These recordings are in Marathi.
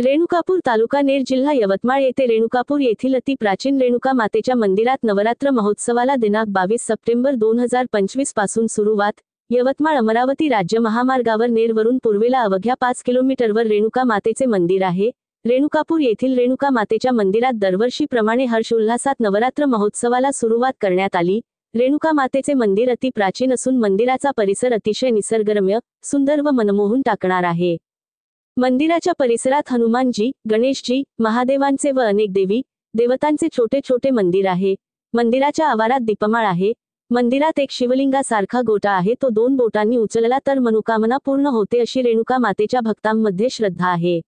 रेणुकापूर तालुका नेर जिल्हा यवतमाळ येथे रेणुकापूर येथील अति प्राचीन रेणुका मातेच्या मंदिरात नवरात्र महोत्सवाला दिनांक 22 सप्टेंबर 2025 पासून सुरुवात। यवतमाळ अमरावती राज्य महामार्गावर नेर वरून पूर्वेला अवघ्या 5 किलोमीटरवर रेणुका मातेचे मंदिर आहे। रेणुकापूर येथील रेणुका मातेच्या मंदिरात दरवर्षीप्रमाणे हर्षोल्हासात नवरात्र महोत्सवाला सुरुवात करण्यात आली। रेणुका मातेचे मंदिर अति प्राचीन असून मंदिराचा परिसर अतिशय निसर्गरम्य, सुंदर व मनमोहून टाकणार आहे। मंदिराच्या परिसरात हनुमानजी, गणेशजी, महादेवांचे व अनेक देवी देवतांचे छोटे छोटे मंदिर आहे। मंदिराच्या आवारात दीपमाळ आहे। मंदिरात एक शिवलिंगासारखा गोटा आहे, तो 2 बोटांनी उचलला तर मनोकामना पूर्ण होते अशी रेणुका मातेच्या भक्तांमध्ये श्रद्धा आहे।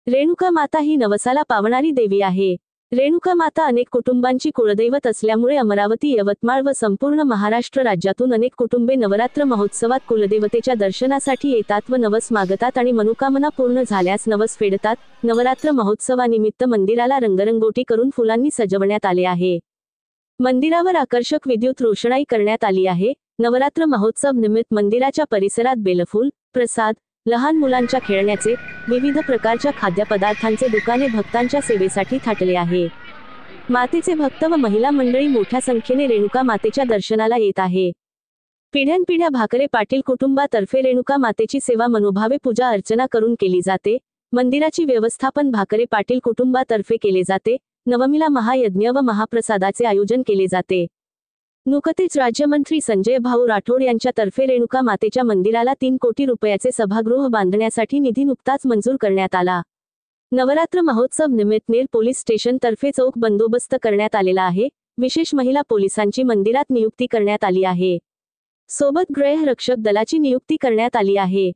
रेणुका माता ही नवसाला पावणारी देवी आहे। रेणुका माता अनेक कुटुंबांची कुळदैवत असल्यामुळे अमरावती, यवतमाळ व संपूर्ण महाराष्ट्र राज्यातून अनेक कुटुंबे नवरात्र महोत्सवात कुलदेवतेच्या दर्शनासाठी येतात व नवस मागतात आणि मनोकामना पूर्ण झाल्यास नवस फेडतात। नवरात्र महोत्सवानिमित्त मंदिराला रंगरंगोटी करून फुलांनी सजवण्यात आले आहे। मंदिरावर आकर्षक विद्युत रोषणाई करण्यात आली आहे। नवरात्र महोत्सव निमित्त मंदिराच्या परिसरात बेलफूल, प्रसाद, लहान मुलांच्या खेळण्याचे, विविध प्रकारच्या खाद्यपदार्थांचे दुकाने भक्तांच्या सेवेसाठी थाटले आहे। मातेचे भक्त व महिला मंडळी मोठ्या संख्येने रेणुका मातेच्या दर्शनाला येत आहे। पिढ्यानपिढ्या भाकरे पाटील कुटुंबातर्फे रेणुका मातेची सेवा मनोभावे पूजा अर्चना करून केली जाते। मंदिराची व्यवस्थापन भाकरे पाटील कुटुंबातर्फे केले जाते। नवमीला महायज्ञ व महाप्रसादाचे आयोजन केले जाते। नुकतेच राज्यमंत्री संजय भाऊ राठोड यांच्यातर्फे रेणुका मातेच्या मंदिराला 3 कोटी रुपयाचे सभागृह बांधण्यासाठी निधी नुकताच मंजूर करण्यात आला। नवरात्र महोत्सव निमित्त नेर पोलीस स्टेशन तर्फे चोख बंदोबस्त करण्यात आलेला आहे। विशेष महिला पोलिसांची मंदिरात नियुक्ती करण्यात आली आहे। सोबत गृह रक्षक दलाची नियुक्ती करण्यात आली आहे।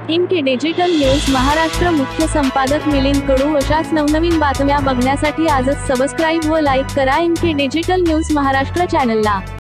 इम्के डिजिटल न्यूज महाराष्ट्र मुख्य संपादक मिलिंद कडू। अशाच नवनवीन बातम्या बघण्यासाठी आजच सबस्क्राइब व लाईक करा इम्के डिजिटल न्यूज महाराष्ट्र चॅनलला।